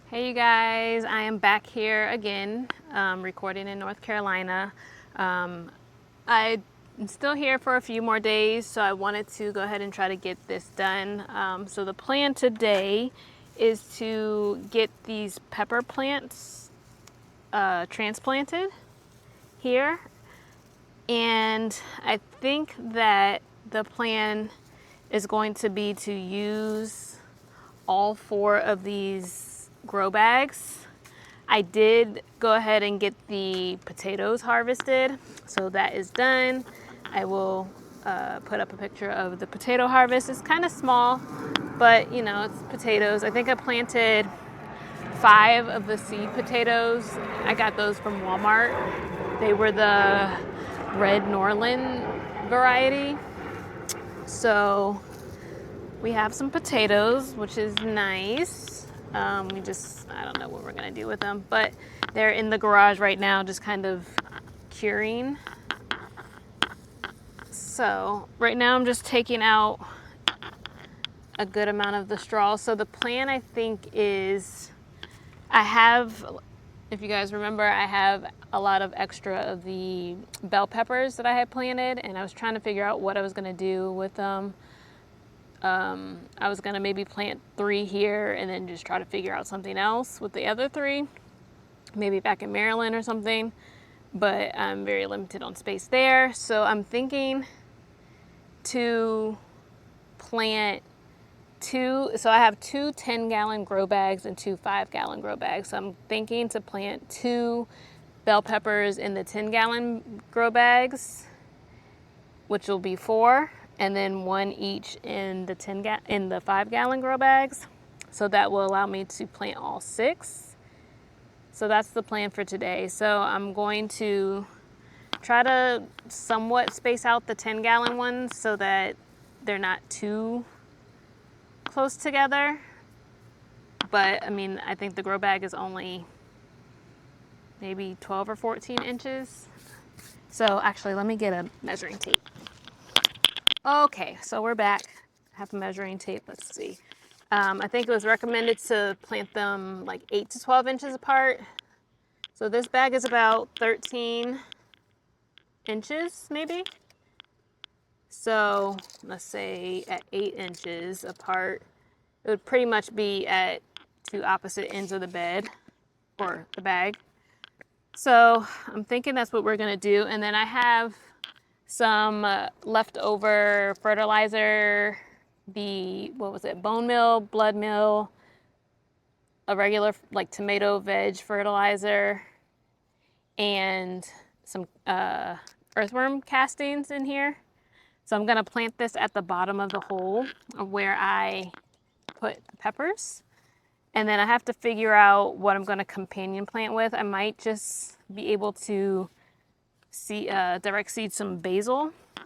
Hey you guys, I am back here again, recording in North Carolina. I'm still here for a few more days, so I wanted to go ahead and try to get this done. So the plan today is to get these pepper plants transplanted here, and I think that the plan is going to be to use all 4 of these grow bags. I did go ahead and get the potatoes harvested, so that is done. I will put up a picture of the potato harvest. It's kind of small, but you know, it's potatoes. I think I planted 5 of the seed potatoes. I got those from Walmart. They were the red Norland variety. So we have some potatoes, which is nice. I don't know what we're gonna do with them, but they're in the garage right now, just kind of curing. So right now I'm just taking out a good amount of the straw. So the plan, I think, is if you guys remember, I have a lot of extra of the bell peppers that I had planted, and I was trying to figure out what I was gonna do with them. I was gonna maybe plant 3 here and then just try to figure out something else with the other 3, maybe back in Maryland or something, but I'm very limited on space there. So I'm thinking to plant 2, so I have 2 10-gallon grow bags and 2 5-gallon grow bags. So I'm thinking to plant 2 bell peppers in the 10-gallon grow bags, which will be 4, and then 1 each in the 5-gallon grow bags. So that will allow me to plant all 6. So that's the plan for today. So I'm going to try to somewhat space out the 10-gallon ones so that they're not too close together. But I mean, I think the grow bag is only maybe 12 or 14 inches. So actually, let me get a measuring tape. Okay, so we're back. I have a measuring tape. Let's see. I think it was recommended to plant them like 8 to 12 inches apart. So this bag is about 13 inches, maybe. So let's say at 8 inches apart, it would pretty much be at 2 opposite ends of the bed or the bag. So I'm thinking that's what we're gonna do. And then I have some leftover fertilizer, bone meal, blood meal, a regular like tomato veg fertilizer, and some earthworm castings in here. So I'm gonna plant this at the bottom of the hole where I put the peppers. And then I have to figure out what I'm gonna companion plant with. I might just be able to direct seed some basil. I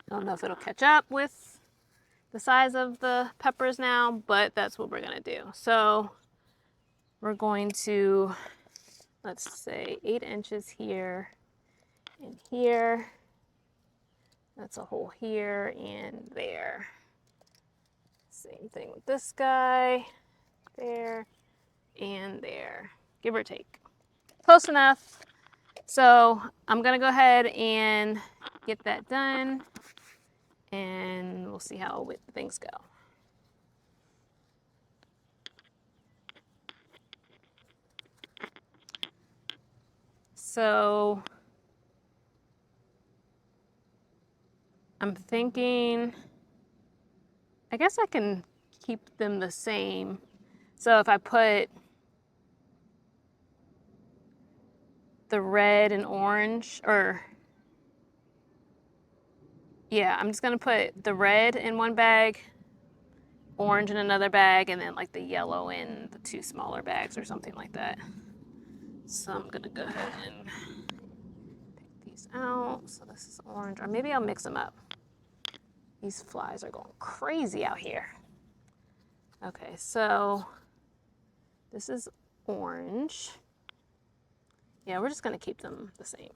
don't know if it'll catch up with the size of the peppers now, but that's what we're gonna do. So we're going to, let's say 8 inches here and here. That's a hole here and there. Same thing with this guy, there and there, give or take. Close enough. So I'm gonna go ahead and get that done, and we'll see how things go. So I'm thinking, I guess I can keep them the same. So if I put the red and orange, I'm just gonna put the red in one bag, orange in another bag, and then like the yellow in the 2 smaller bags or something like that. So I'm gonna go ahead and pick these out. So this is orange, or maybe I'll mix them up. These flies are going crazy out here. Okay, so this is orange. Yeah, we're just gonna keep them the same.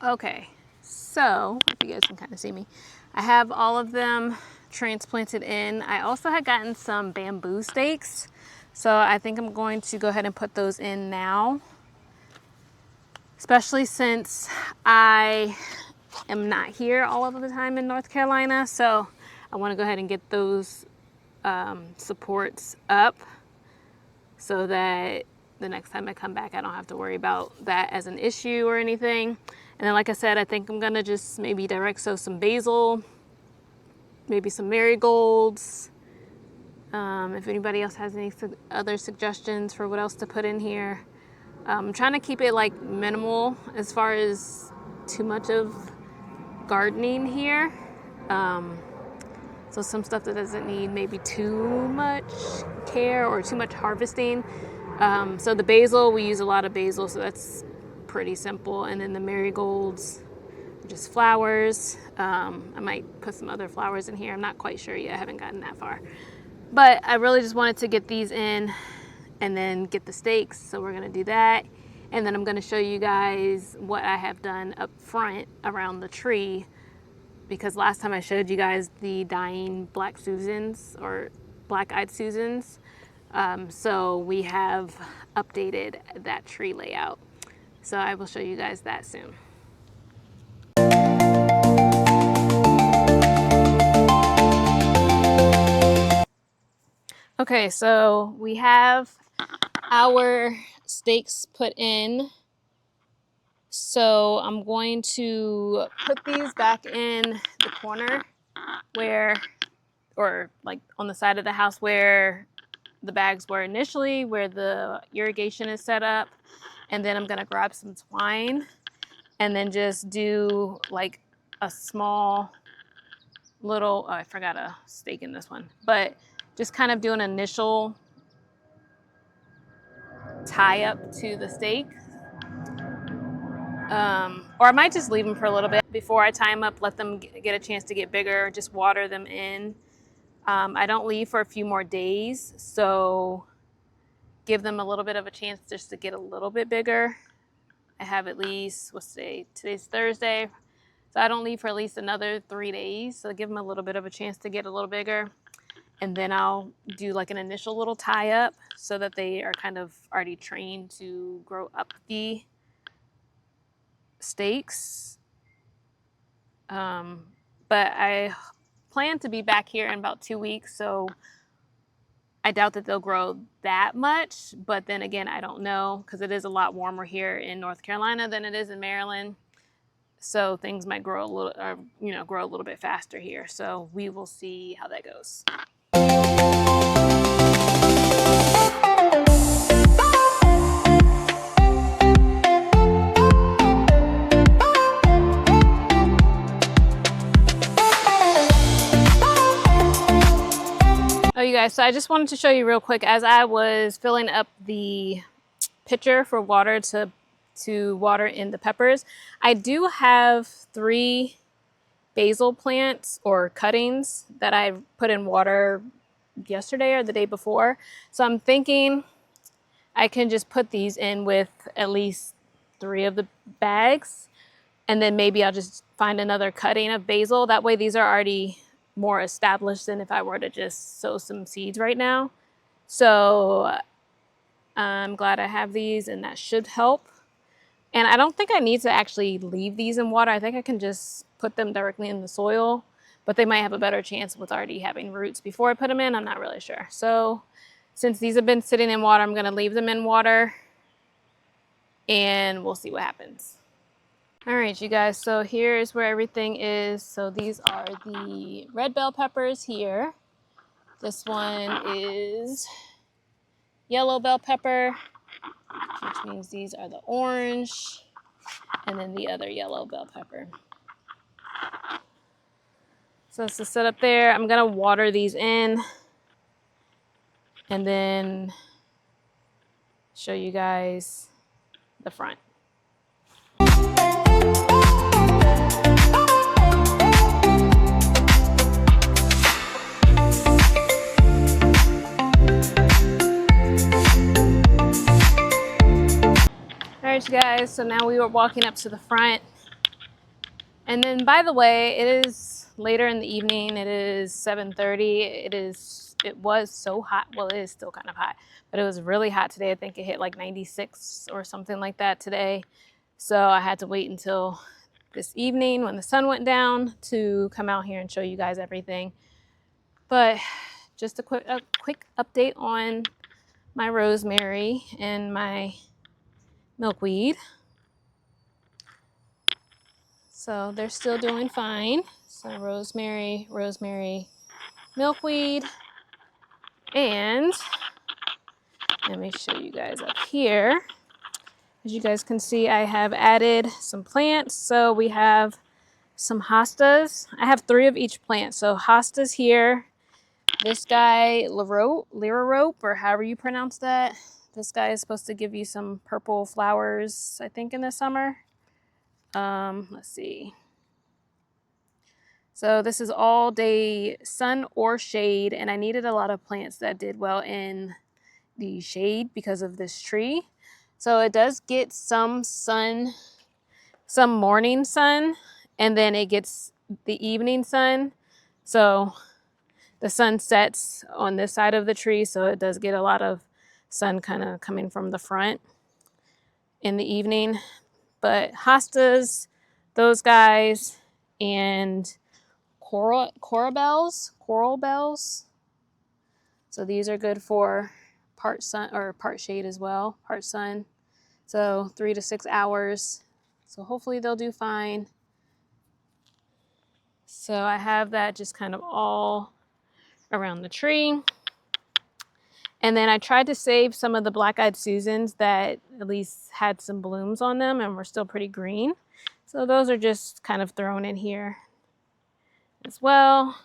Okay, so if you guys can kind of see me, I have all of them transplanted in. I also had gotten some bamboo stakes, so I think I'm going to go ahead and put those in now, especially since I am not here all of the time in North Carolina. So I want to go ahead and get those supports up so that the next time I come back, I don't have to worry about that as an issue or anything. And then, like I said, I think I'm gonna just maybe direct sow some basil, maybe some marigolds. If anybody else has any other suggestions for what else to put in here. I'm trying to keep it like minimal as far as too much of gardening here. So some stuff that doesn't need maybe too much care or too much harvesting. So the basil, we use a lot of basil, so that's pretty simple. And then the marigolds, just flowers. I might put some other flowers in here. I'm not quite sure yet. I haven't gotten that far. But I really just wanted to get these in and then get the stakes. So we're gonna do that. And then I'm gonna show you guys what I have done up front around the tree, because last time I showed you guys the dying black Susans or black-eyed Susans. So we have updated that tree layout. So I will show you guys that soon. Okay, so we have our stakes put in. So I'm going to put these back in the corner where, or like on the side of the house where the bags were initially, where the irrigation is set up. And then I'm gonna grab some twine and then just do like a small little, oh, I forgot a stake in this one, but just kind of do an initial tie up to the stake. Or I might just leave them for a little bit before I tie them up, let them get a chance to get bigger, just water them in. I don't leave for a few more days, so give them a little bit of a chance just to get a little bit bigger. I have at least, what's today? Today's Thursday. So I don't leave for at least another 3 days. So give them a little bit of a chance to get a little bigger. And then I'll do like an initial little tie up so that they are kind of already trained to grow up the stakes. But I plan to be back here in about 2 weeks. So I doubt that they'll grow that much, but then again, I don't know, because it is a lot warmer here in North Carolina than it is in Maryland. So things might grow a little, or, grow a little bit faster here. So we will see how that goes. Oh, you guys, so I just wanted to show you real quick, as I was filling up the pitcher for water to water in the peppers, I do have 3 basil plants or cuttings that I put in water yesterday or the day before. So I'm thinking I can just put these in with at least 3 of the bags, and then maybe I'll just find another cutting of basil. That way these are already more established than if I were to just sow some seeds right now. So I'm glad I have these, and that should help. And I don't think I need to actually leave these in water. I think I can just put them directly in the soil, but they might have a better chance with already having roots before I put them in. I'm not really sure. So since these have been sitting in water, I'm going to leave them in water and we'll see what happens. All right, you guys, so here's where everything is. So these are the red bell peppers here. This one is yellow bell pepper, which means these are the orange, and then the other yellow bell pepper. So that's the setup there. I'm gonna water these in and then show you guys the front. All right, you guys, so now we were walking up to the front. And then, by the way, it is later in the evening. It is 7:30. It was so hot. Well, it is still kind of hot, but it was really hot today. I think it hit like 96 or something like that today. So I had to wait until this evening when the sun went down to come out here and show you guys everything. But just a quick update on my rosemary and my milkweed. So they're still doing fine. So rosemary, milkweed, and let me show you guys up here. As you guys can see, I have added some plants. So we have some hostas. I have 3 of each plant. So hostas here. This guy, lirarope, or however you pronounce that. This guy is supposed to give you some purple flowers, I think, in the summer. Let's see. So this is all day sun or shade, and I needed a lot of plants that did well in the shade because of this tree. So it does get some sun, some morning sun, and then it gets the evening sun. So the sun sets on this side of the tree, so it does get a lot of sun kind of coming from the front in the evening. But hostas, those guys, and coral bells. So these are good for part sun or part shade as well, part sun. So 3 to 6 hours. So hopefully they'll do fine. So I have that just kind of all around the tree. And then I tried to save some of the black-eyed Susans that at least had some blooms on them and were still pretty green. So those are just kind of thrown in here as well.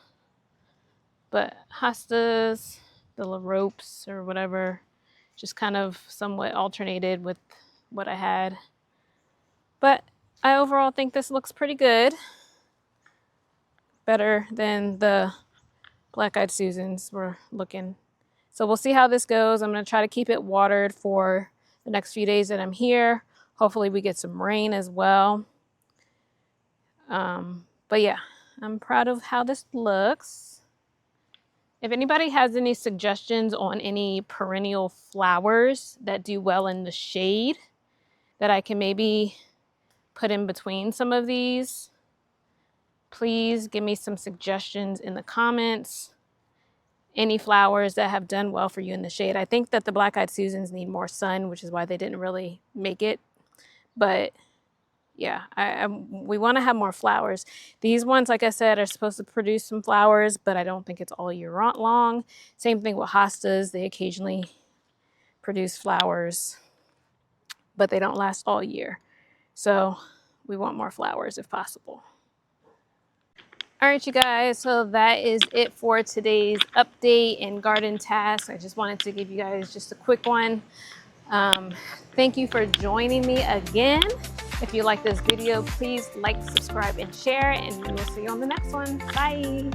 But hostas, the ropes or whatever, just kind of somewhat alternated with what I had. But I overall think this looks pretty good. Better than the black-eyed Susans were looking. So we'll see how this goes. I'm going to try to keep it watered for the next few days that I'm here. Hopefully we get some rain as well. But yeah, I'm proud of how this looks. If anybody has any suggestions on any perennial flowers that do well in the shade that I can maybe put in between some of these, please give me some suggestions in the comments. Any flowers that have done well for you in the shade. I think that the black-eyed Susans need more sun, which is why they didn't really make it. But yeah, we want to have more flowers. These ones, like I said, are supposed to produce some flowers, but I don't think it's all year long. Same thing with hostas. They occasionally produce flowers, but they don't last all year. So we want more flowers if possible. All right, you guys, so that is it for today's update and garden task. I just wanted to give you guys just a quick one. Thank you for joining me again. If you like this video, please like, subscribe, and share, and we'll see you on the next one. Bye.